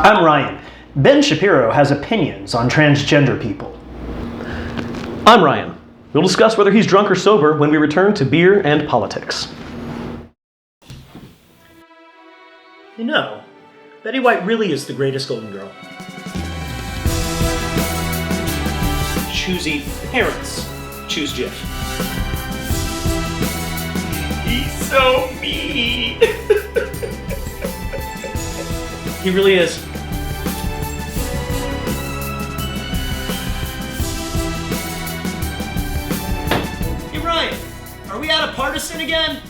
I'm Ryan. Ben Shapiro has opinions on transgender people. I'm Ryan. We'll discuss whether he's drunk or sober when we return to beer and politics. You know, Betty White really is the greatest Golden Girl. Choosy parents choose Jif. He's so mean. He really is. Hey Ryan, are we out of partisan again?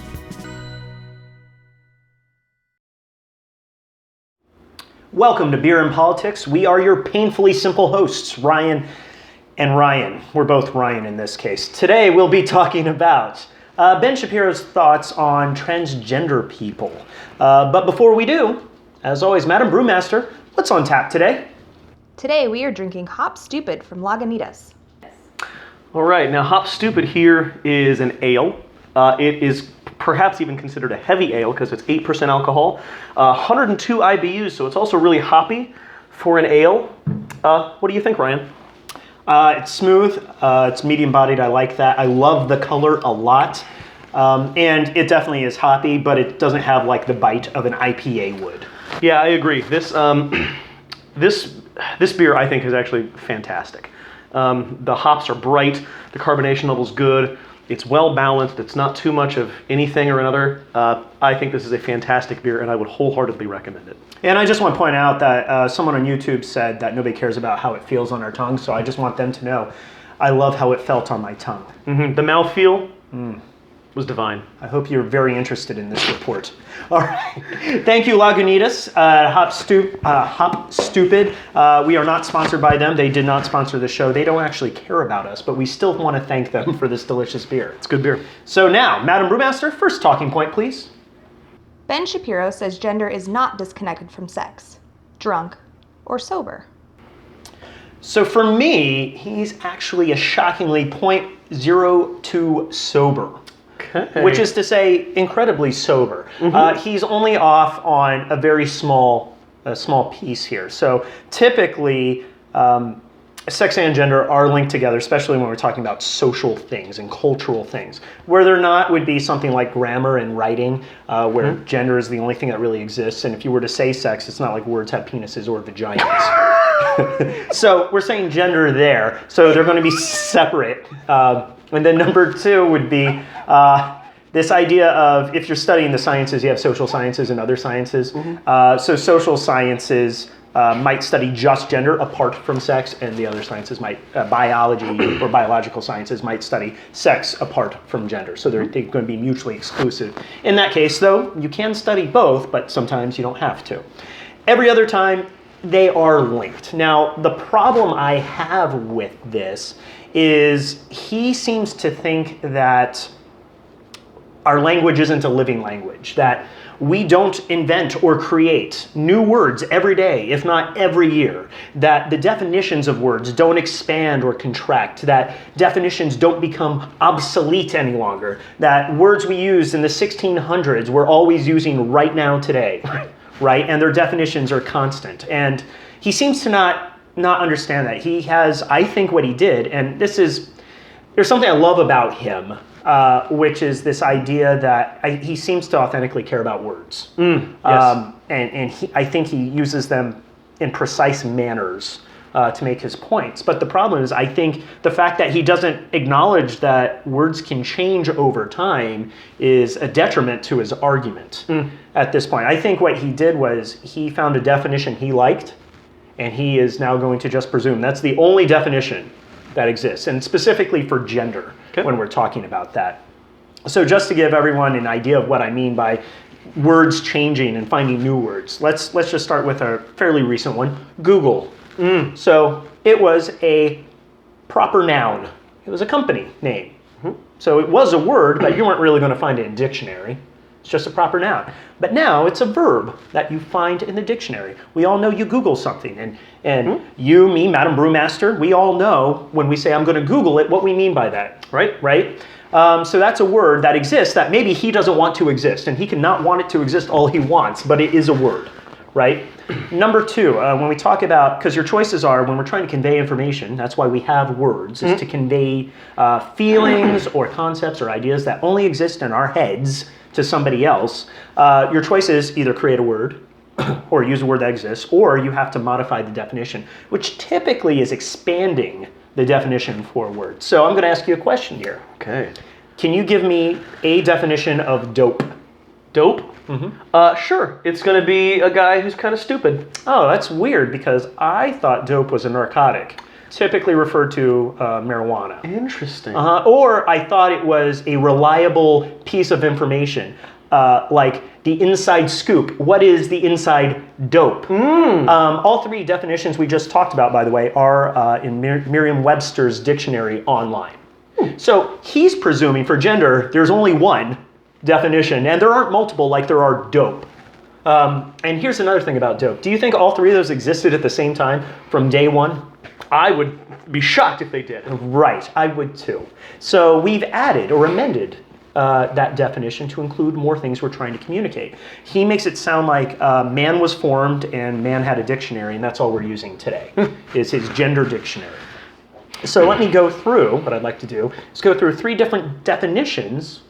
Welcome to Beer and Politics. We are your painfully simple hosts, Ryan and Ryan. We're both Ryan in this case. Today we'll be talking about Ben Shapiro's thoughts on transgender people. But before we do, as always, Madam Brewmaster, what's on tap today? Today we are drinking Hop Stoopid from Lagunitas. All right, now Hop Stoopid here is an ale. It is perhaps even considered a heavy ale because it's 8% alcohol, 102 IBUs, so it's also really hoppy for an ale. What do you think, Ryan? It's smooth, it's medium-bodied, I like that. I love the color a lot, and it definitely is hoppy, but it doesn't have like the bite of an IPA would. Yeah, I agree. This beer I think is actually fantastic. The hops are bright, the carbonation level's good, it's well balanced, it's not too much of anything or another. I think this is a fantastic beer and I would wholeheartedly recommend it. And I just want to point out that someone on YouTube said that nobody cares about how it feels on our tongue, so I just want them to know I love how it felt on my tongue. Mm-hmm. The mouthfeel was divine. I hope you're very interested in this report. All right. Thank you, Lagunitas. Hop Stoopid. We are not sponsored by them. They did not sponsor the show. They don't actually care about us, but we still want to thank them for this delicious beer. It's good beer. So now, Madam Brewmaster, first talking point, please. Ben Shapiro says gender is not disconnected from sex, drunk, or sober. So for me, he's actually a shockingly 0.02 sober. Okay. Which is to say, incredibly sober. Mm-hmm. He's only off on a very small piece here. So typically, sex and gender are linked together, especially when we're talking about social things and cultural things. Where they're not would be something like grammar and writing, where gender is the only thing that really exists. And if you were to say sex, it's not like words have penises or vaginas. So we're saying gender there. So they're going to be separate. And then number two would be this idea of, if you're studying the sciences, you have social sciences and other sciences. So social sciences might study just gender apart from sex, and the other sciences might, biology or biological sciences might study sex apart from gender. So they're going to be mutually exclusive. In that case, though, you can study both, but sometimes you don't have to. Every other time, they are linked. Now, the problem I have with this is he seems to think that our language isn't a living language, that we don't invent or create new words every day, if not every year, that the definitions of words don't expand or contract, that definitions don't become obsolete any longer, that words we used in the 1600s we're always using right now today, right? And their definitions are constant. And he seems to not understand that. He has, I think what he did, and there's something I love about him, which is this idea that he seems to authentically care about words. Yes. And I think he uses them in precise manners to make his points. But the problem is, I think the fact that he doesn't acknowledge that words can change over time is a detriment to his argument at this point. I think what he did was he found a definition he liked, and he is now going to just presume that's the only definition that exists, and specifically for gender when we're talking about that. So just to give everyone an idea of what I mean by words changing and finding new words, let's just start with a fairly recent one, Google. So it was a proper noun. It was a company name. So it was a word, but you weren't really going to find it in a dictionary. It's just a proper noun. But now it's a verb that you find in the dictionary. We all know you Google something. And you, me, Madam Brewmaster, we all know when we say I'm going to Google it, what we mean by that. Right? So that's a word that exists that maybe he doesn't want to exist. And he cannot want it to exist all he wants, but it is a word. right? Number two, when we talk about, because your choices are, when we're trying to convey information, that's why we have words, is to convey feelings or concepts or ideas that only exist in our heads to somebody else. Your choice is either create a word or use a word that exists, or you have to modify the definition, which typically is expanding the definition for a word. So I'm going to ask you a question here. Okay. Can you give me a definition of dope? Dope? Sure. It's going to be a guy who's kind of stupid. Oh, that's weird because I thought dope was a narcotic, typically referred to marijuana. Interesting. Or I thought it was a reliable piece of information, like the inside scoop. What is the inside dope? All three definitions we just talked about, by the way, are in Merriam-Webster's dictionary online. So he's presuming for gender, there's only one definition, and there aren't multiple like there are dope. And here's another thing about dope. Do you think all three of those existed at the same time from day one? I would be shocked if they did. Right, I would too. So we've added or amended that definition to include more things we're trying to communicate. He makes it sound like man was formed and man had a dictionary, and that's all we're using today, is his gender dictionary. So let me go through, what I'd like to do is go through three different definitions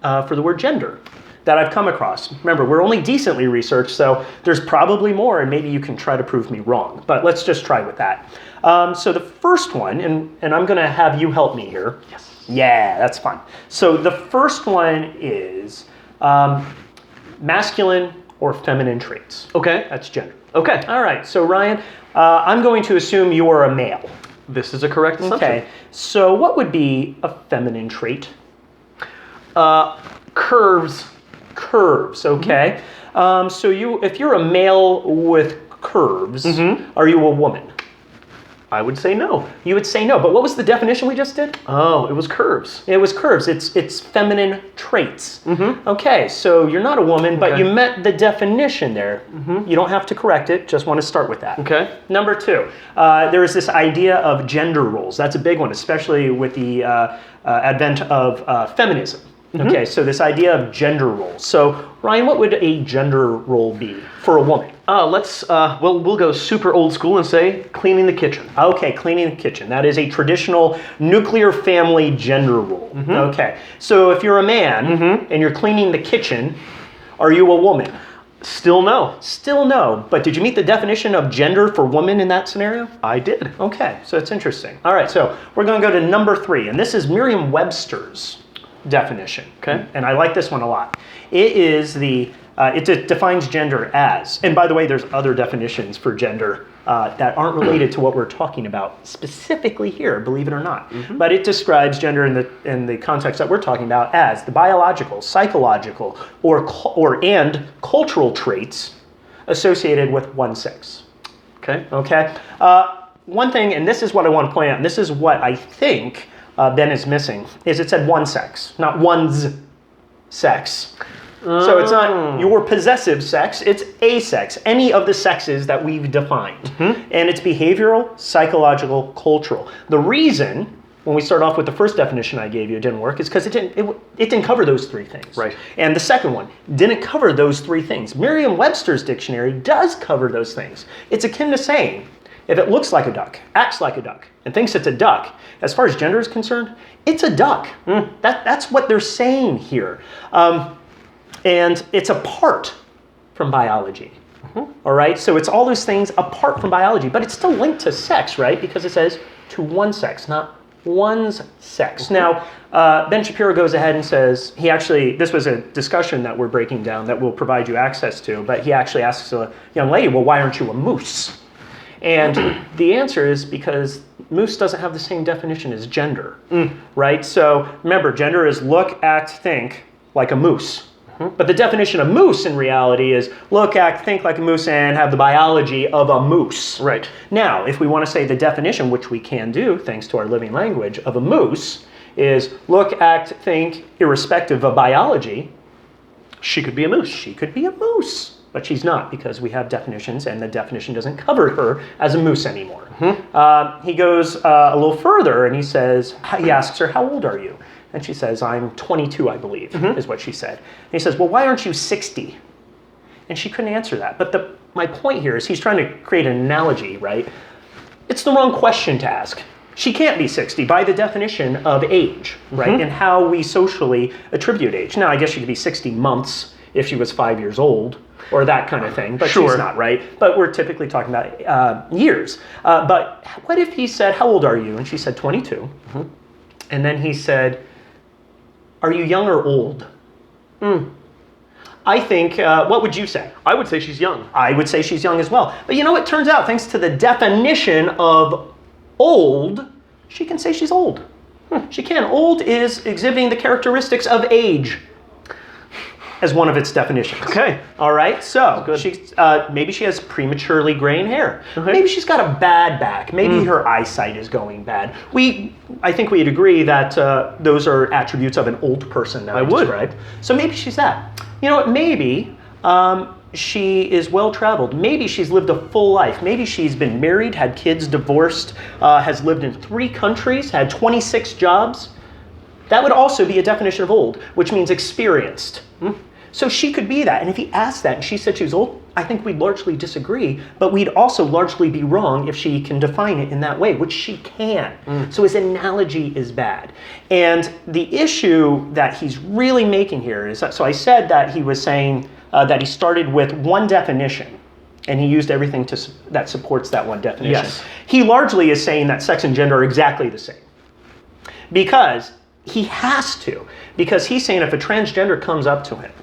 for the word gender that I've come across. Remember, we're only decently researched, so there's probably more, and maybe you can try to prove me wrong. But let's just try with that. So the first one, and I'm going to have you help me here. Yes. Yeah, that's fun. So the first one is masculine or feminine traits. Okay. That's gender. Okay. All right. So Ryan, I'm going to assume you are a male. This is a correct assumption. Okay. So what would be a feminine trait? Curves. Curves. Okay. So if you're a male with curves, are you a woman? I would say no. You would say no, but what was the definition we just did? Oh, it was curves. It was curves. It's feminine traits. Okay, so you're not a woman, but Okay. you met the definition there. You don't have to correct it, just want to start with that. Okay. Number two, there is this idea of gender roles. That's a big one, especially with the advent of feminism. Okay, so this idea of gender roles. So Ryan, what would a gender role be for a woman? We'll go super old school and say cleaning the kitchen. Okay, cleaning the kitchen. That is a traditional nuclear family gender role. Okay, so if you're a man and you're cleaning the kitchen, are you a woman? Still no. Still no. But did you meet the definition of gender for woman in that scenario? I did. Okay, so it's interesting. All right, so we're going to go to number three, and this is Merriam-Webster's definition. Okay. And I like this one a lot. It is it defines gender as, and by the way, there's other definitions for gender that aren't related to what we're talking about specifically here, believe it or not. But it describes gender in the context that we're talking about as the biological, psychological, and cultural traits associated with one sex. Okay. Okay. One thing, and this is what I want to point out, and this is what I think Ben is missing, is it said one sex, not one's sex. So it's not your possessive sex, it's a sex, any of the sexes that we've defined. And it's behavioral, psychological, cultural. The reason, when we start off with the first definition I gave you, it didn't work, is because it didn't cover those three things. Right. And the second one didn't cover those three things. Merriam-Webster's dictionary does cover those things. It's akin to saying, if it looks like a duck, acts like a duck, and thinks it's a duck, as far as gender is concerned, it's a duck. That's what they're saying here. And it's apart from biology. All right? So it's all those things apart from biology, but it's still linked to sex, right? Because it says to one sex, not one's sex. Now, Ben Shapiro goes ahead and says, this was a discussion that we're breaking down that we'll provide you access to, but he actually asks a young lady, well, why aren't you a moose? And the answer is because moose doesn't have the same definition as gender, right? So remember, gender is look, act, think like a moose. But the definition of moose in reality is look, act, think like a moose and have the biology of a moose. Right. Now, if we want to say the definition, which we can do thanks to our living language, of a moose is look, act, think, irrespective of biology. She could be a moose. She could be a moose. But she's not, because we have definitions, and the definition doesn't cover her as a moose anymore. He goes a little further, and he asks her, how old are you? And she says, I'm 22, I believe, is what she said. And he says, well, why aren't you 60? And she couldn't answer that. But my point here is he's trying to create an analogy, right? It's the wrong question to ask. She can't be 60 by the definition of age, right? And how we socially attribute age. Now, I guess she could be 60 months if she was 5 years old, or that kind of thing, but she's not, right? But we're typically talking about years. But what if he said, how old are you? And she said 22. And then he said, are you young or old? I think, what would you say? I would say she's young. I would say she's young as well. But you know, it turns out, thanks to the definition of old, she can say she's old. She can. Old is exhibiting the characteristics of age as one of its definitions. Okay. All right. So she's maybe she has prematurely graying hair. Okay. Maybe she's got a bad back. Maybe her eyesight is going bad. I think we'd agree that those are attributes of an old person that I described. So maybe she's that. You know what? Maybe she is well-traveled. Maybe she's lived a full life. Maybe she's been married, had kids, divorced, has lived in 3 countries, had 26 jobs. That would also be a definition of old, which means experienced. So she could be that. And if he asked that and she said she was old, I think we'd largely disagree, but we'd also largely be wrong if she can define it in that way, which she can. So his analogy is bad. And the issue that he's really making here is, so I said that he was saying that he started with one definition, and he used everything that supports that one definition. Yes. He largely is saying that sex and gender are exactly the same. Because he has to. Because he's saying if a transgender comes up to him,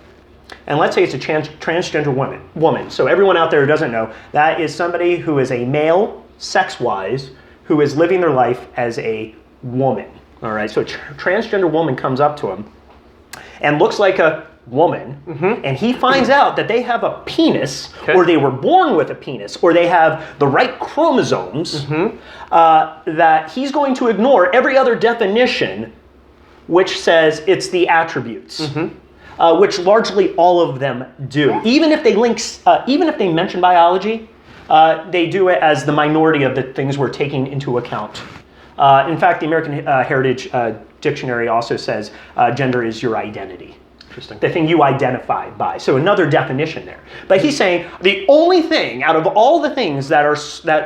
and let's say it's a transgender woman. So everyone out there who doesn't know, that is somebody who is a male, sex-wise, who is living their life as a woman. All right. So a transgender woman comes up to him and looks like a woman, and he finds out that they have a penis, or they were born with a penis, or they have the right chromosomes, that he's going to ignore every other definition which says it's the attributes. Which largely all of them do. Even if they mention biology, they do it as the minority of the things we're taking into account. In fact, the American Heritage Dictionary also says gender is your identity. Interesting. The thing you identify by. So another definition there. But he's saying the only thing out of all the things that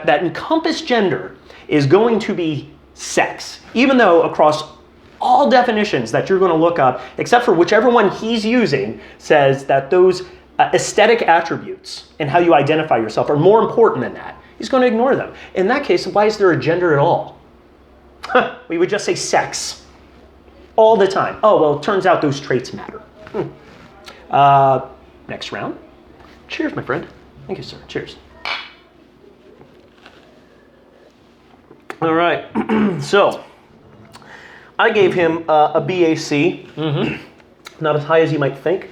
encompass gender is going to be sex, even though across all definitions that you're going to look up, except for whichever one he's using, says that those aesthetic attributes and how you identify yourself are more important than that. He's going to ignore them. In that case, why is there a gender at all? We would just say sex all the time. Oh, well, it turns out those traits matter. Next round. Cheers, my friend. Thank you, sir. Cheers. All right. So I gave him a BAC, not as high as you might think.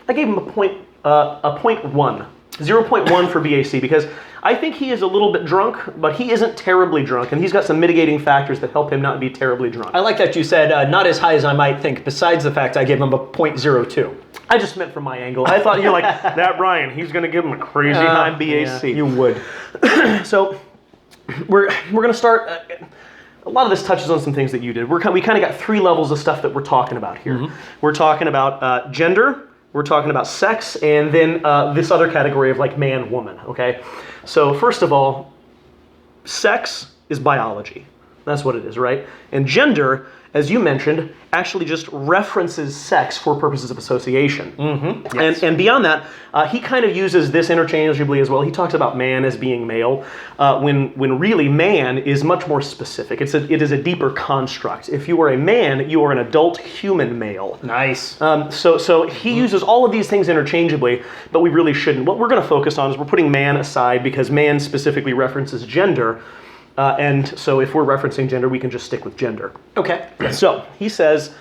I gave him a 0.1 for BAC because I think he is a little bit drunk, but he isn't terribly drunk, and he's got some mitigating factors that help him not be terribly drunk. I like that you said not as high as I might think, besides the fact I gave him a 0.02. I just meant from my angle. I thought you're like, that Brian, he's going to give him a crazy high BAC. Yeah, you would. So we're going to start... a lot of this touches on some things that you did. We kind of got 3 levels of stuff that we're talking about here. We're talking about gender, we're talking about sex, and then this other category of like man, woman, okay? So first of all, sex is biology. That's what it is, right? And gender, as you mentioned, actually just references sex for purposes of association. Yes. And beyond that, he kind of uses this interchangeably as well. He talks about man as being male, when really man is much more specific. It is a deeper construct. If you are a man, you are an adult human male. Nice. So he uses all of these things interchangeably, but we really shouldn't. What we're going to focus on is we're putting man aside because man specifically references gender. And so if we're referencing gender, we can just stick with gender. Okay. So he says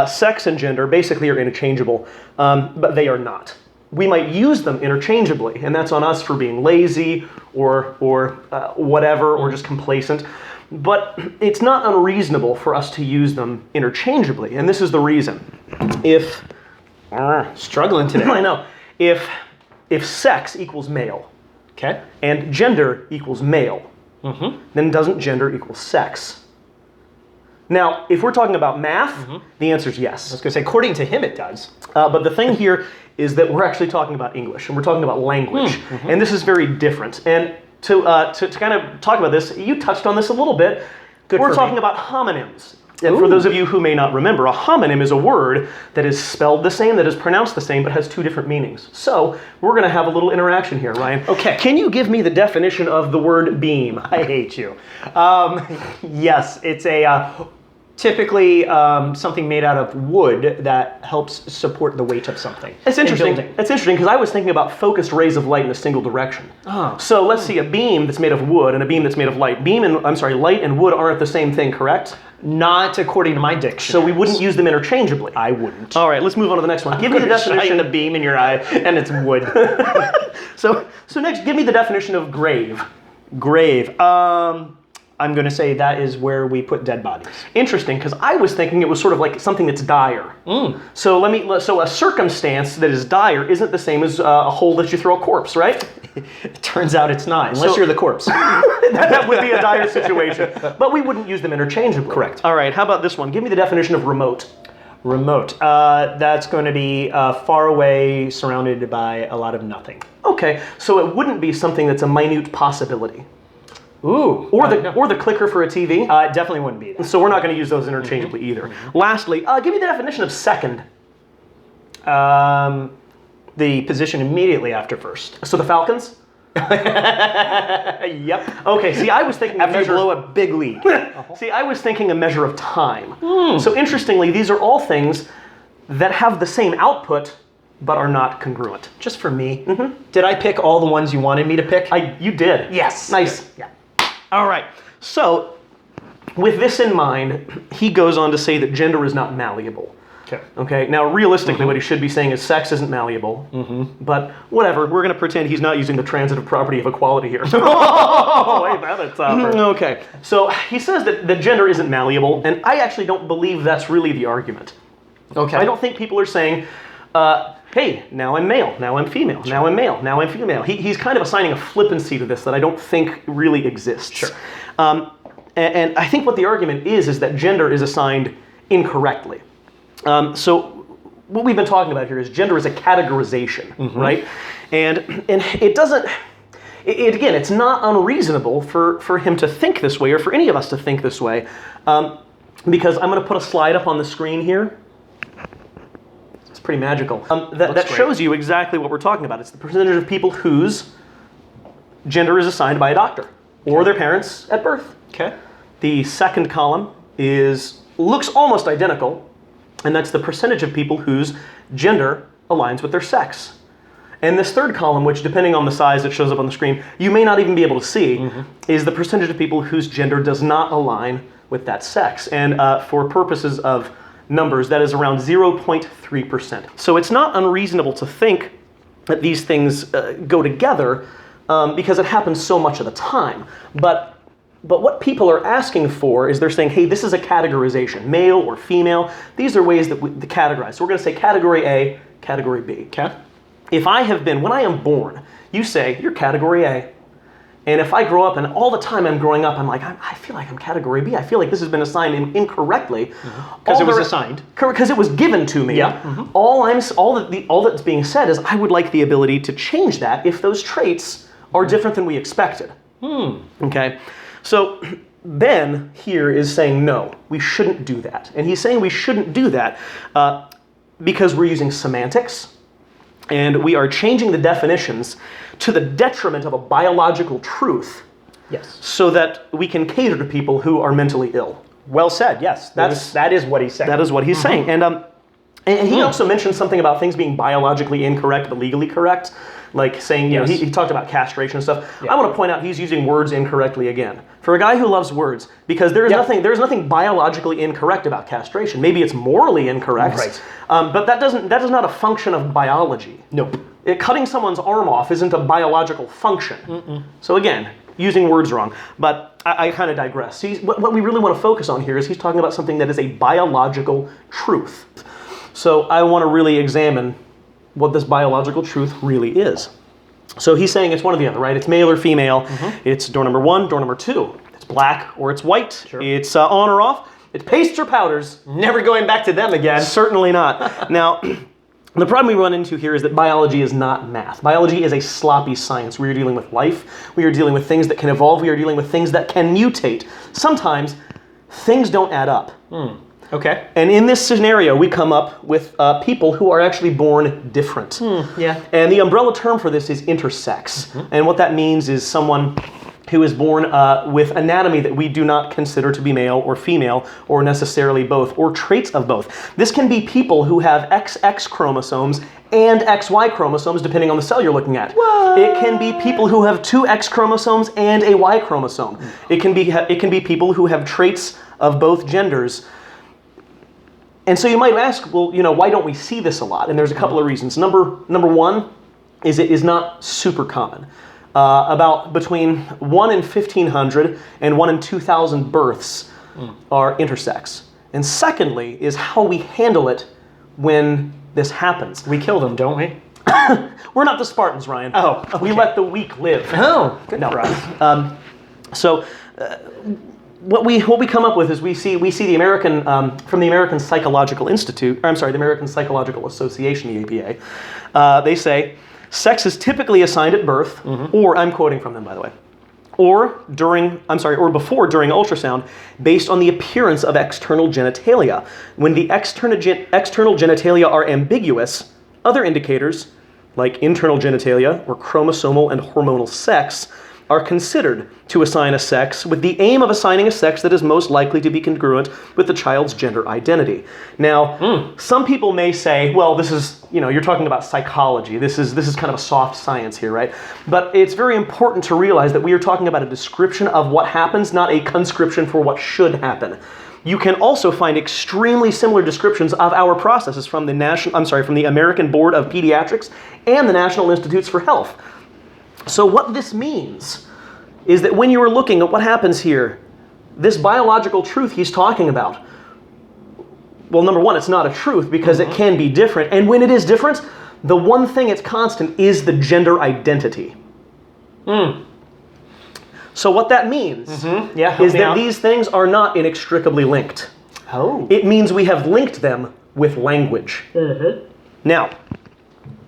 sex and gender basically are interchangeable, but they are not. We might use them interchangeably, and that's on us for being lazy or whatever, or just complacent. But it's not unreasonable for us to use them interchangeably, and this is the reason. If Struggling today. I know. If sex equals male, Okay. and gender equals male, then doesn't gender equal sex? Now, if we're talking about math, the answer is yes. I was going to say, according to him, it does. But the thing here is that we're actually talking about English, and we're talking about language, and this is very different. And to kind of talk about this, you touched on this a little bit. We're talking about homonyms. And for those of you who may not remember, a homonym is a word that is spelled the same, that is pronounced the same, but has two different meanings. So we're going to have a little interaction here, Ryan. Okay. Can you give me the definition of the word beam? I hate you. Yes, it's a typically something made out of wood that helps support the weight of something. It's interesting. in building. It's interesting because I was thinking about focused rays of light in a single direction. Oh. So let's see a beam that's made of wood and a beam that's made of light. Light and wood aren't the same thing, correct? Not according to my dictionary. So we wouldn't use them interchangeably. I wouldn't. All right, let's move on to the next one. Give me the definition of a beam in your eye, and it's wood. So next, give me the definition of grave. Grave. I'm going to say that is where we put dead bodies. Interesting, because I was thinking it was sort of like something that's dire. So a circumstance that is dire isn't the same as a hole that you throw a corpse, right? It turns out it's not, unless you're the corpse. That would be a dire situation. But we wouldn't use them interchangeably. Correct. All right, how about this one? Give me the definition of remote. Remote. That's going to be far away, surrounded by a lot of nothing. Okay, so it wouldn't be something that's a minute possibility. Ooh. Or the clicker for a TV. It definitely wouldn't be that. So we're not going to use those interchangeably either. Lastly, give me the definition of second. The position immediately after first. So the Falcons? Yep. Okay, see, I was thinking After you blow a big lead. See, I was thinking a measure of time. So interestingly, these are all things that have the same output, but are not congruent. Just for me. Did I pick all the ones you wanted me to pick? You did. Yes. Nice. Yeah. All right. So, with this in mind, he goes on to say that gender is not malleable. Okay. Now, realistically, what he should be saying is sex isn't malleable. But whatever. We're going to pretend he's not using the transitive property of equality here. Oh, wait, that's Okay. So he says that gender isn't malleable, and I actually don't believe that's really the argument. Okay. I don't think people are saying, hey, now I'm male, now I'm female, now I'm male, now I'm female. He's kind of assigning a flippancy to this that I don't think really exists. Sure. And I think what the argument is that gender is assigned incorrectly. So what we've been talking about here is gender is a categorization, right? And it doesn't, again, it's not unreasonable for him to think this way, or for any of us to think this way, because I'm going to put a slide up on the screen here. It's pretty magical. That shows you exactly what we're talking about. It's the percentage of people whose gender is assigned by a doctor or their parents at birth. Okay. The second column looks almost identical, and that's the percentage of people whose gender aligns with their sex. And this third column, which depending on the size that shows up on the screen, you may not even be able to see, is the percentage of people whose gender does not align with that sex. And for purposes of numbers, that is around 0.3%. So it's not unreasonable to think that these things go together because it happens so much of the time. But what people are asking for is they're saying, hey, this is a categorization, male or female. These are ways that we categorize. So we're going to say category A, category B. Okay. If I have been, when I am born, you say, you're category A. And if I grow up and all the time I'm growing up, I'm like, I feel like I'm category B. I feel like this has been assigned incorrectly. Because it was assigned. Because it was given to me. Yeah. All that's being said is I would like the ability to change that if those traits are different than we expected. Okay. So Ben here is saying, no, we shouldn't do that. And he's saying we shouldn't do that because we're using semantics and we are changing the definitions to the detriment of a biological truth. Yes. So that we can cater to people who are mentally ill. Well said, yes. That is what he's saying. That is what he's saying. And he also mentioned something about things being biologically incorrect but legally correct. Like saying, you know, he talked about castration and stuff. Yeah. I want to point out he's using words incorrectly again. For a guy who loves words, because there's nothing biologically incorrect about castration. Maybe it's morally incorrect, right. But that is not a function of biology. Nope. Cutting someone's arm off isn't a biological function. So again, using words wrong. But I kind of digress. What we really want to focus on here is he's talking about something that is a biological truth. So I want to really examine what this biological truth really is. So he's saying it's one or the other, right? It's male or female. It's door number 1, door number 2. It's black or it's white. Sure. It's on or off. It's pastes or powders. Never going back to them again. Certainly not. Now, the problem we run into here is that biology is not math. Biology is a sloppy science. We are dealing with life. We are dealing with things that can evolve. We are dealing with things that can mutate. Sometimes things don't add up. Okay. And in this scenario, we come up with people who are actually born different. Yeah. And the umbrella term for this is intersex. And what that means is someone who is born with anatomy that we do not consider to be male or female, or necessarily both, or traits of both. This can be people who have XX chromosomes and XY chromosomes, depending on the cell you're looking at. What? It can be people who have two X chromosomes and a Y chromosome. It can be people who have traits of both genders. And so you might ask, well, why don't we see this a lot? And there's a couple of reasons. Number one is it is not super common. About between 1 in 1,500 and 1 in 2,000 births are intersex. And secondly is how we handle it when this happens. We kill them, don't we? We're not the Spartans, Ryan. Oh, okay. We let the weak live. Oh, good for us. What we come up with is we see the American from the American Psychological Institute. Or I'm sorry, the American Psychological Association, the APA. They say sex is typically assigned at birth, or I'm quoting from them, by the way, or before during ultrasound, based on the appearance of external genitalia. When the external genitalia are ambiguous, other indicators like internal genitalia or chromosomal and hormonal sex are considered to assign a sex with the aim of assigning a sex that is most likely to be congruent with the child's gender identity. Now, some people may say, well, this is, you're talking about psychology. This is kind of a soft science here, right? But it's very important to realize that we are talking about a description of what happens, not a conscription for what should happen. You can also find extremely similar descriptions of our processes from the American Board of Pediatrics and the National Institutes for Health. So what this means is that when you are looking at what happens here, this biological truth he's talking about, well, number one, it's not a truth because it can be different. And when it is different, the one thing that's constant is the gender identity. So what that means is that these things are not inextricably linked. Oh. It means we have linked them with language. Now,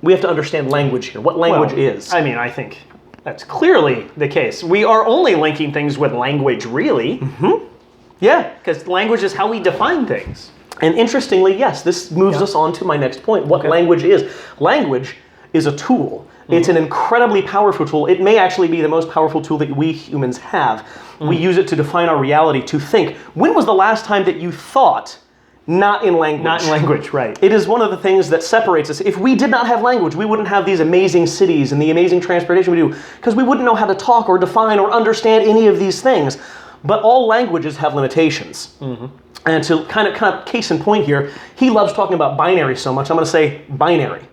we have to understand language here, what language is. I mean, I think that's clearly the case. We are only linking things with language, really. Yeah. Because language is how we define things. And interestingly, yes, this moves us on to my next point, what language is. Language is a tool. It's an incredibly powerful tool. It may actually be the most powerful tool that we humans have. We use it to define our reality, to think. When was the last time that you thought? Not in language. Not in language, right. It is one of the things that separates us. If we did not have language, we wouldn't have these amazing cities and the amazing transportation we do, because we wouldn't know how to talk or define or understand any of these things. But all languages have limitations. And to kind of case in point here, he loves talking about binary so much, I'm going to say binary.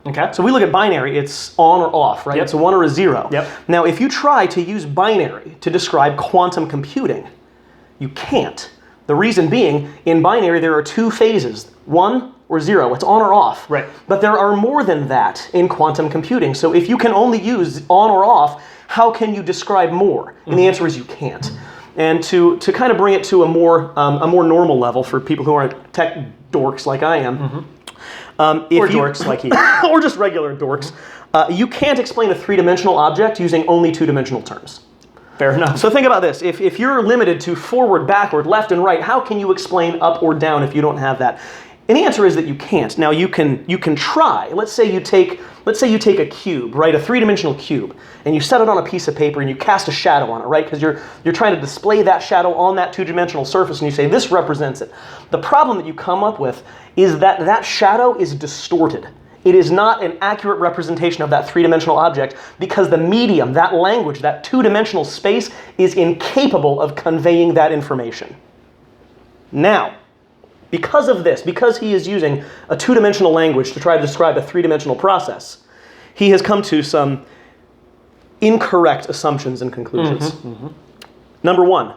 Okay. So we look at binary, it's on or off, right? It's a 1 or a 0. Now, if you try to use binary to describe quantum computing, you can't. The reason being, in binary, there are two phases, 1 or 0. It's on or off. Right. But there are more than that in quantum computing. So if you can only use on or off, how can you describe more? And the answer is you can't. And to kind of bring it to a more normal level for people who aren't tech dorks like I am, or dorks like he or just regular dorks, you can't explain a three-dimensional object using only two-dimensional terms. Fair enough. So think about this. If you're limited to forward, backward, left, and right, how can you explain up or down if you don't have that? And the answer is that you can't. Now you can try. Let's say you take a cube, right, a three-dimensional cube, and you set it on a piece of paper and you cast a shadow on it, right? Because you're trying to display that shadow on that two-dimensional surface, and you say this represents it. The problem that you come up with is that shadow is distorted. It is not an accurate representation of that three-dimensional object because the medium, that language, that two-dimensional space is incapable of conveying that information. Now, because of this, because he is using a two-dimensional language to try to describe a three-dimensional process, he has come to some incorrect assumptions and conclusions. Number one,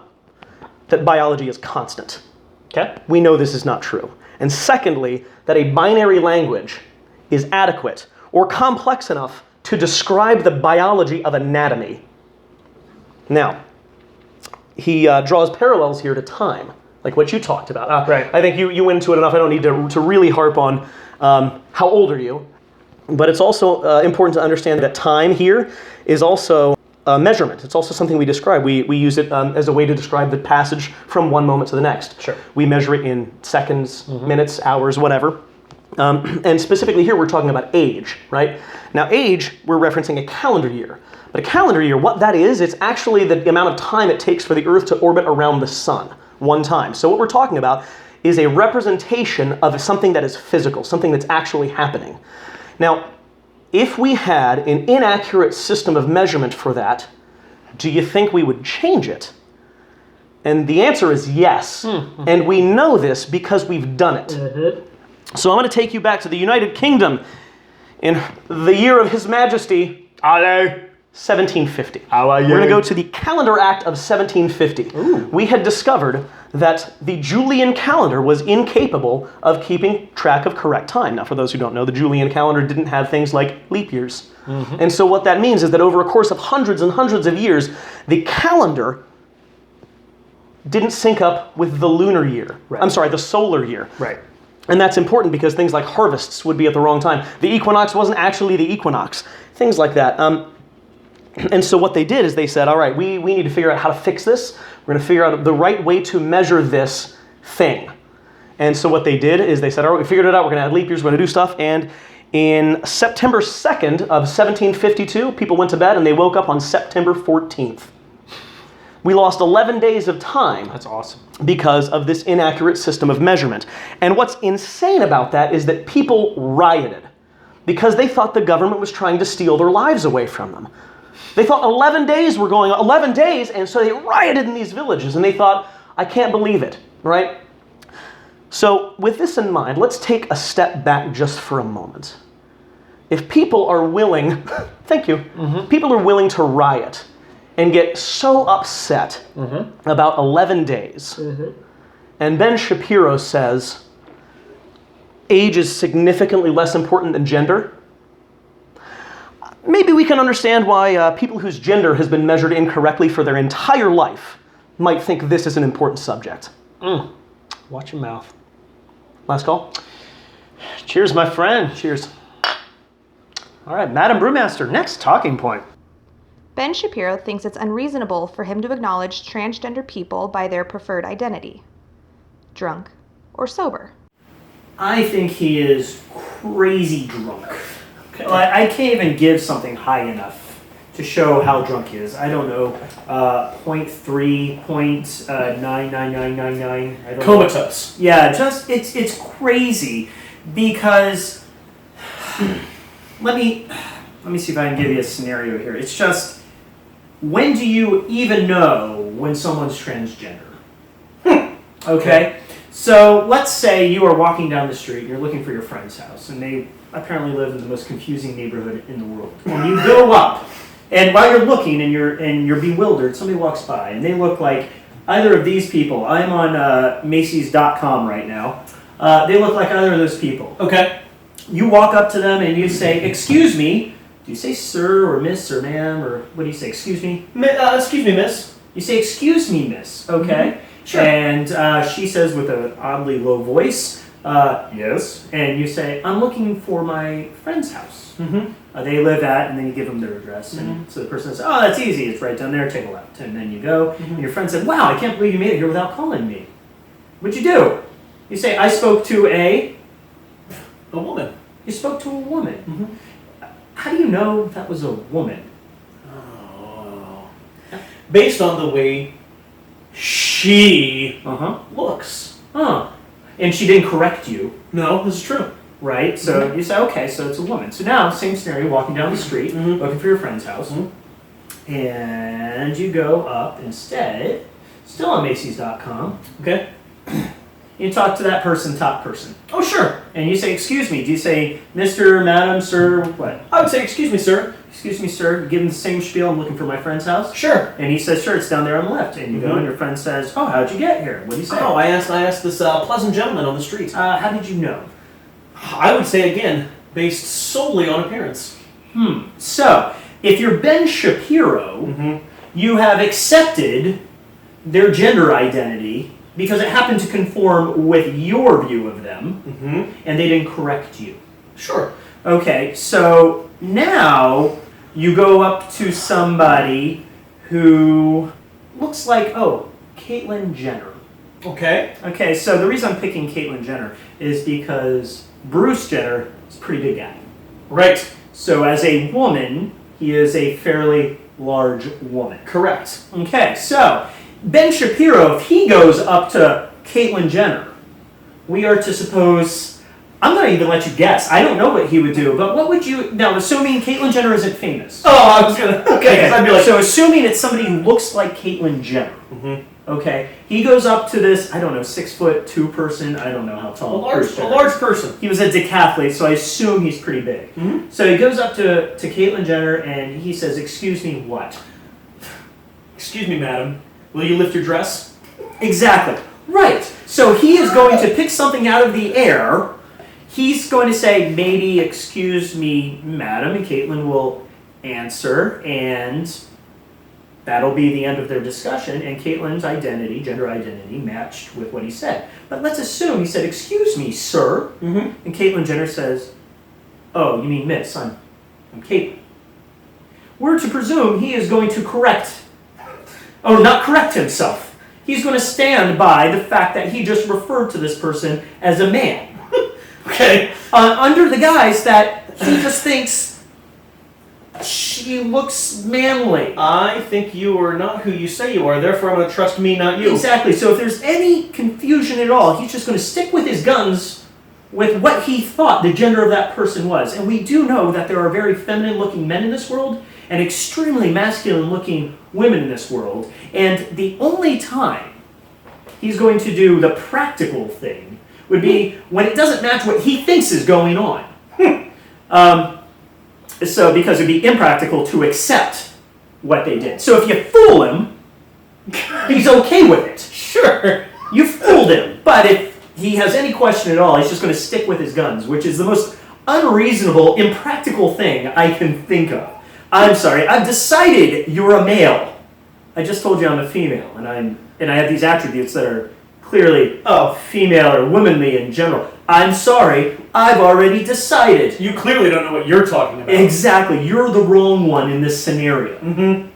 that biology is constant. Okay. We know this is not true. And secondly, that a binary language is adequate or complex enough to describe the biology of anatomy. Now, he draws parallels here to time. like what you talked about. Right. I think you went into it enough. I don't need to really harp on how old are you. But it's also important to understand that time here is also a measurement. It's also something we describe. We use it as a way to describe the passage from one moment to the next. Sure. We measure it in seconds, minutes, hours, whatever. And specifically here, we're talking about age, right? Now, age, we're referencing a calendar year. But a calendar year, what that is, it's actually the amount of time it takes for the Earth to orbit around the sun one time. So what we're talking about is a representation of something that is physical, something that's actually happening. Now, if we had an inaccurate system of measurement for that, do you think we would change it? And the answer is yes. And we know this because we've done it. So I'm going to take you back to the United Kingdom in the year of His Majesty, 1750. We're going to go to the Calendar Act of 1750. We had discovered that the Julian calendar was incapable of keeping track of correct time. Now, for those who don't know, the Julian calendar didn't have things like leap years. And so what that means is that over a course of hundreds and hundreds of years, the calendar didn't sync up with the lunar year. I'm sorry, the solar year. Right. And that's important because things like harvests would be at the wrong time. The equinox wasn't actually the equinox. Things like that. And so what they did is they said, all right, we need to figure out how to fix this. We're going to figure out the right way to measure this thing. And so what they did is they said, all right, we figured it out. We're going to add leap years. We're going to do stuff. And in September 2nd of 1752, people went to bed and they woke up on September 14th. We lost 11 days of time. That's awesome. Because of this inaccurate system of measurement. And what's insane about that is that people rioted because they thought the government was trying to steal their lives away from them. They thought 11 days were going on, 11 days, and so they rioted in these villages, and they thought, I can't believe it, right? So with this in mind, let's take a step back just for a moment. If people are willing, thank you, people are willing to riot and get so upset about 11 days, and Ben Shapiro says, age is significantly less important than gender, maybe we can understand why people whose gender has been measured incorrectly for their entire life might think this is an important subject. Watch your mouth. Last call? Cheers, my friend. Cheers. All right, Madam Brewmaster, next talking point. Ben Shapiro thinks it's unreasonable for him to acknowledge transgender people by their preferred identity. Drunk or sober? I think he is crazy drunk. Like, I can't even give something high enough to show how drunk he is. I don't know, 0.3, 0.99999. I don't Comatose. know. Yeah, just it's crazy because let me see if I can give you a scenario here. It's just, when do you even know when someone's transgender? Okay. So let's say you are walking down the street and you're looking for your friend's house, and they apparently live in the most confusing neighborhood in the world. And you go up, and while you're looking and you're bewildered, somebody walks by and they look like either of these people. I'm on Macy's.com right now. They look like either of those people. Okay. You walk up to them and you say, "Excuse me." Do you say sir or miss or ma'am, or what do you say? Excuse me? Excuse me, miss. You say, "Excuse me, miss." Okay. Sure. And she says with an oddly low voice, "Yes." And you say, "I'm looking for my friend's house." They live at, and then you give them their address. And so the person says, "Oh, that's easy. It's right down there. Take a left." And then you go, and your friend said, "Wow, I can't believe you made it here without calling me." What'd you do? You say, "I spoke to a woman." You spoke to a woman. How do you know that was a woman? Based on the way she looks. And she didn't correct you. No, this is true. Right? So you say, okay, so it's a woman. So now, same scenario, walking down the street, looking for your friend's house. And you go up instead, still on Macy's.com. Okay. You talk to that person, top person. Oh, sure. And you say, "Excuse me." Do you say, "Mr., Madam, Sir," what? I would say, "Excuse me, sir." "Excuse me, sir." You give him the same spiel, "I'm looking for my friend's house." Sure. And he says, "Sure, it's down there on the left." And you go, and your friend says, "Oh, how'd you get here?" What do you say? Oh, I asked this pleasant gentleman on the street. How did you know? I would say, again, based solely on appearance. So, if you're Ben Shapiro, you have accepted their gender identity because it happened to conform with your view of them, and they didn't correct you. Sure. Okay, so now you go up to somebody who looks like, oh, Caitlyn Jenner. Okay. Okay, so the reason I'm picking Caitlyn Jenner is because Bruce Jenner is a pretty big guy. Right. So as a woman, he is a fairly large woman. Correct. Okay, so Ben Shapiro, if he goes up to Caitlyn Jenner, we are to suppose, I'm not even let you guess. I don't know what he would do, but what would you, now assuming Caitlyn Jenner isn't famous. Oh, I was gonna, okay. I'd be like, So assuming it's somebody who looks like Caitlyn Jenner, okay, he goes up to this, I don't know, 6'2" person, I don't know how tall. a large person. He was a decathlete, so I assume he's pretty big. So he goes up to Caitlyn Jenner and he says, excuse me, what? Excuse me, madam. Will you lift your dress? Exactly. Right. So he is going to pick something out of the air. He's going to say, maybe, excuse me, madam, and Caitlyn will answer, and that'll be the end of their discussion, and Caitlyn's identity, gender identity, matched with what he said. But let's assume he said, excuse me, sir, and Caitlyn Jenner says, oh, you mean miss, I'm Caitlyn. We're to presume he is going to not correct himself. He's going to stand by the fact that he just referred to this person as a man. Okay. Under the guise that he just thinks she looks manly. I think you are not who you say you are, therefore I'm going to trust me, not you. Exactly. So if there's any confusion at all, he's just going to stick with his guns with what he thought the gender of that person was. And we do know that there are very feminine-looking men in this world and extremely masculine-looking women in this world. And the only time he's going to do the practical thing would be when it doesn't match what he thinks is going on. So because it'd be impractical to accept what they did. So if you fool him, he's okay with it. Sure. You fooled him. But if he has any question at all, he's just going to stick with his guns, which is the most unreasonable, impractical thing I can think of. I'm sorry, I've decided you're a male. I just told you I'm a female, and I have these attributes that are clearly female or womanly in general. I'm sorry, I've already decided. You clearly don't know what you're talking about. Exactly, you're the wrong one in this scenario. And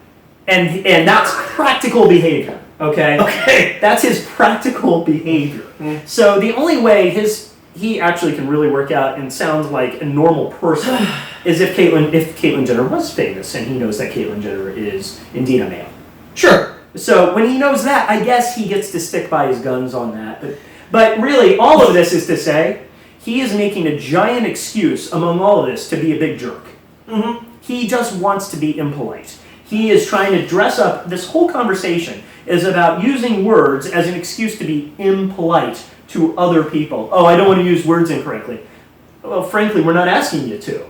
that's practical behavior, okay? Okay. That's his practical behavior. So the only way he actually can really work out and sound like a normal person is if Caitlyn Jenner was famous and he knows that Caitlyn Jenner is indeed a male. Sure. So when he knows that, I guess he gets to stick by his guns on that. But really, all of this is to say, he is making a giant excuse among all of this to be a big jerk. He just wants to be impolite. He is trying to dress up. This whole conversation is about using words as an excuse to be impolite to other people. Oh, I don't want to use words incorrectly. Well, frankly, we're not asking you to.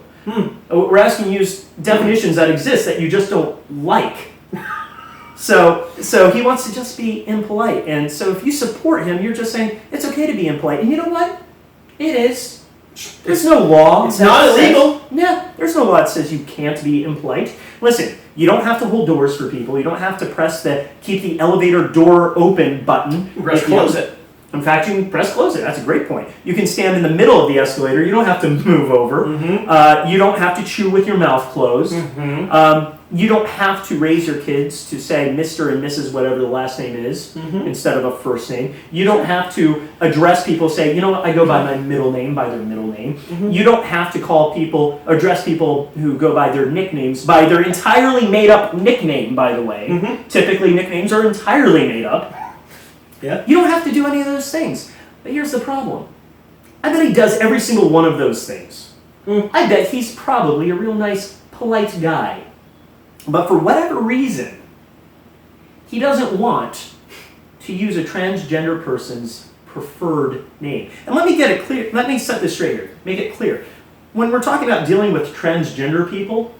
We're asking you to use definitions that exist that you just don't like. So he wants to just be impolite. And so if you support him, you're just saying, it's okay to be impolite. And you know what? It is. There's no law. It's not illegal. Yeah, there's no law that says you can't be impolite. Listen, you don't have to hold doors for people. You don't have to keep the elevator door open button. Press close it. In fact, you can press close it. That's a great point. You can stand in the middle of the escalator. You don't have to move over. You don't have to chew with your mouth closed. You don't have to raise your kids to say Mr. and Mrs. whatever the last name is instead of a first name. You don't have to address people, say, you know what, I go by my middle name, by their middle name. You don't have to address people who go by their nicknames, by their entirely made up nickname, by the way. Typically, nicknames are entirely made up. Yeah. You don't have to do any of those things. But here's the problem. I bet he does every single one of those things. I bet he's probably a real nice, polite guy. But for whatever reason, he doesn't want to use a transgender person's preferred name. And let me set this straight here, make it clear. When we're talking about dealing with transgender people,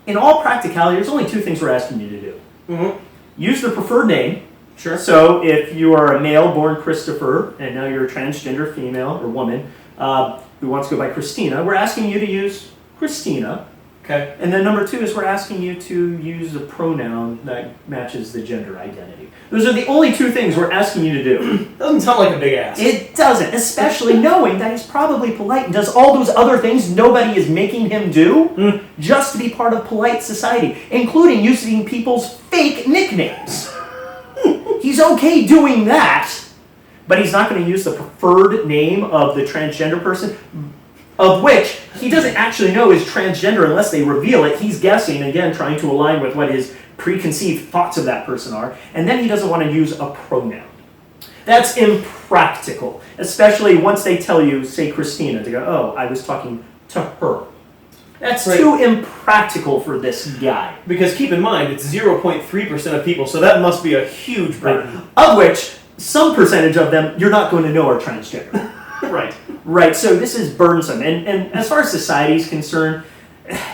in all practicality, there's only two things we're asking you to do. Use the preferred name. Sure. So if you are a male born Christopher, and now you're a transgender female or woman who wants to go by Christina, we're asking you to use Christina, Okay. And then number 2 is we're asking you to use a pronoun that matches the gender identity. Those are the only 2 things we're asking you to do. Doesn't sound like a big ass. It doesn't, especially knowing that he's probably polite and does all those other things nobody is making him do just to be part of polite society, including using people's fake nicknames. He's okay doing that, but he's not going to use the preferred name of the transgender person, of which he doesn't actually know is transgender unless they reveal it. He's guessing, again, trying to align with what his preconceived thoughts of that person are, and then he doesn't want to use a pronoun. That's impractical, especially once they tell you, say Christina, to go, oh, I was talking to her. That's too impractical for this guy. Because keep in mind, it's 0.3% of people, so that must be a huge burden. Of which, some percentage of them you're not going to know are transgender. Right. Right, so this is burdensome. And as far as society is concerned,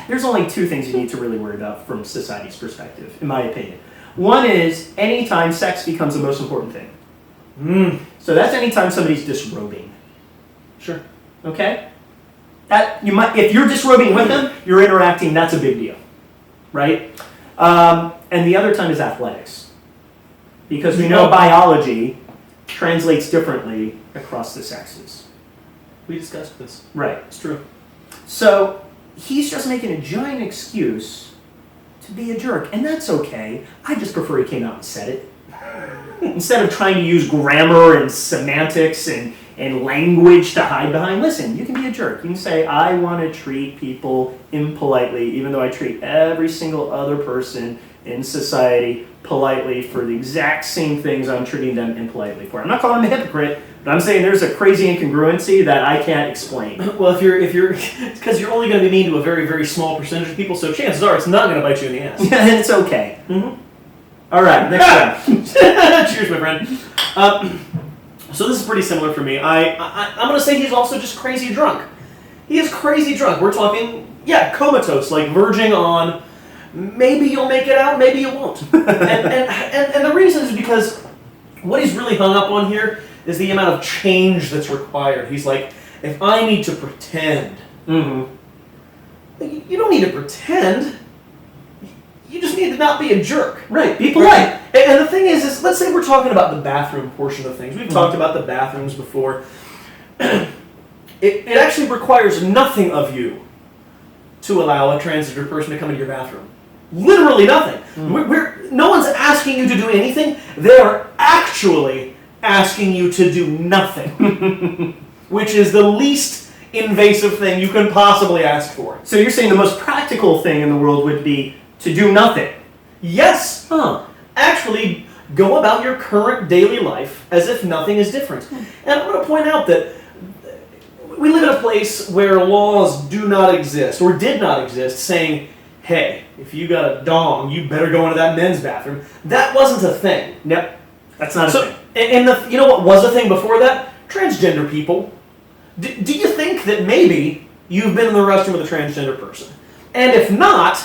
there's only 2 things you need to really worry about from society's perspective, in my opinion. One is anytime sex becomes the most important thing. So that's anytime somebody's disrobing. Sure. Okay? That you might, if you're disrobing with them, you're interacting, that's a big deal. Right? And the other time is athletics. Because we know biology translates differently across the sexes. We discussed this. Right. It's true. So he's just making a giant excuse to be a jerk, and that's okay. I just prefer he came out and said it. Instead of trying to use grammar and semantics and language to hide behind, listen, you can be a jerk. You can say, I want to treat people impolitely, even though I treat every single other person in society politely for the exact same things I'm treating them impolitely for. I'm not calling him a hypocrite, but I'm saying there's a crazy incongruency that I can't explain. Well, if you're, it's because you're only going to be mean to a very, very small percentage of people, so chances are it's not going to bite you in the ass. And it's okay. All right, next one. Cheers, my friend. So this is pretty similar for me. I'm going to say he's also just crazy drunk. He is crazy drunk. We're talking, comatose, like verging on maybe you'll make it out, maybe you won't. and the reason is because what he's really hung up on here is the amount of change that's required. He's like, if I need to pretend, you don't need to pretend. You just need to not be a jerk. Right, be polite. And the thing is let's say we're talking about the bathroom portion of things. We've talked about the bathrooms before. It actually requires nothing of you to allow a transgender person to come into your bathroom. Literally nothing. No one's asking you to do anything. They're actually asking you to do nothing, which is the least invasive thing you can possibly ask for. So you're saying the most practical thing in the world would be to do nothing? Yes. Actually, go about your current daily life as if nothing is different. And I'm going to point out that we live in a place where laws do not exist, or did not exist, saying, hey, if you got a dong, you better go into that men's bathroom. That wasn't a thing. Yep. That's not a thing. And you know what was a thing before that? Transgender people. Do you think that maybe you've been in the restroom with a transgender person? And if not,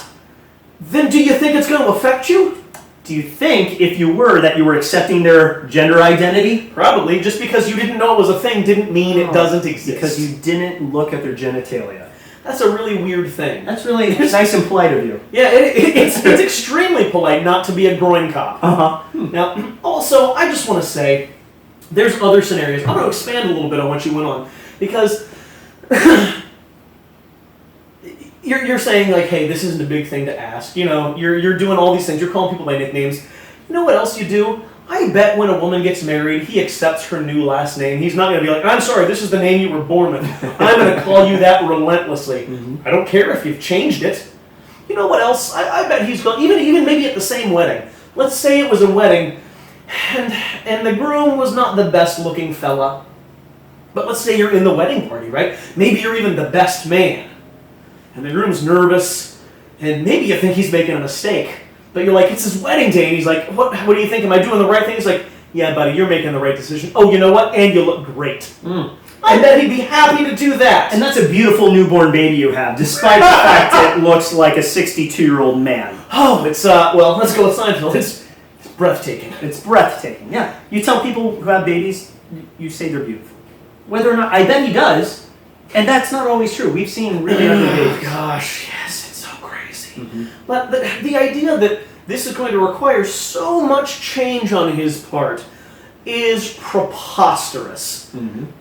then do you think it's going to affect you? Do you think if you were that you were accepting their gender identity? Probably. Just because you didn't know it was a thing didn't mean it doesn't exist. Because you didn't look at their genitalia. That's a really weird thing. That's really nice and polite of you. Yeah, it's extremely polite not to be a groin cop. Now, also, I just want to say, there's other scenarios. I'm going to expand a little bit on what you went on. Because you're saying, like, hey, this isn't a big thing to ask. You know, you're doing all these things. You're calling people by nicknames. You know what else you do? I bet when a woman gets married, he accepts her new last name. He's not going to be like, I'm sorry, this is the name you were born with. I'm going to call you that relentlessly. I don't care if you've changed it. You know what else? I bet he's going, even maybe at the same wedding. Let's say it was a wedding, and the groom was not the best looking fella. But let's say you're in the wedding party, right? Maybe you're even the best man. And the groom's nervous, and maybe you think he's making a mistake. But you're like, it's his wedding day, and he's like, what do you think? Am I doing the right thing? He's like, yeah, buddy, you're making the right decision. Oh, you know what? And you look great. I bet he'd be happy to do that. And that's a beautiful newborn baby you have, despite the fact it looks like a 62-year-old man. Oh, it's, well, let's go with Seinfeld. It's breathtaking. It's breathtaking, yeah. You tell people who have babies, you say they're beautiful. Whether or not, I bet he does, and that's not always true. We've seen really ugly babies. Gosh, yes, it's so cool. But the idea that this is going to require so much change on his part is preposterous.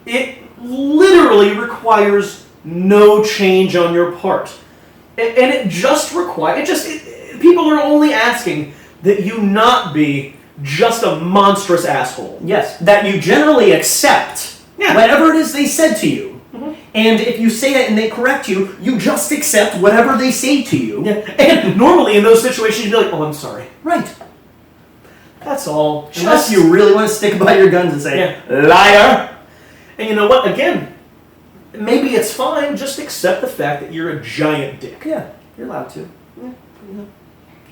It literally requires no change on your part. And it just requires, people are only asking that you not be just a monstrous asshole. Yes, that you generally accept whatever it is they said to you. And if you say that and they correct you, you just accept whatever they say to you. And normally in those situations, you'd be like, oh, I'm sorry. Right. That's all. Unless you really want to stick by your guns and say, liar. And you know what? Again, maybe it's fine. Just accept the fact that you're a giant dick. Yeah, you're allowed to.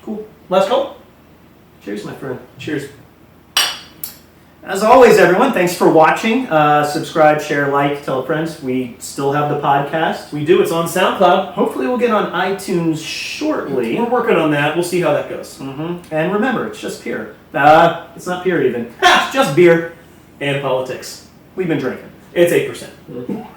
Cool. Last call? Cheers, my friend. Cheers. As always, everyone, thanks for watching. Subscribe, share, like, tell friends. We still have the podcast. We do. It's on SoundCloud. Hopefully we'll get on iTunes shortly. We're working on that. We'll see how that goes. And remember, it's just beer. It's not beer even. It's just beer. And politics. We've been drinking. It's 8%.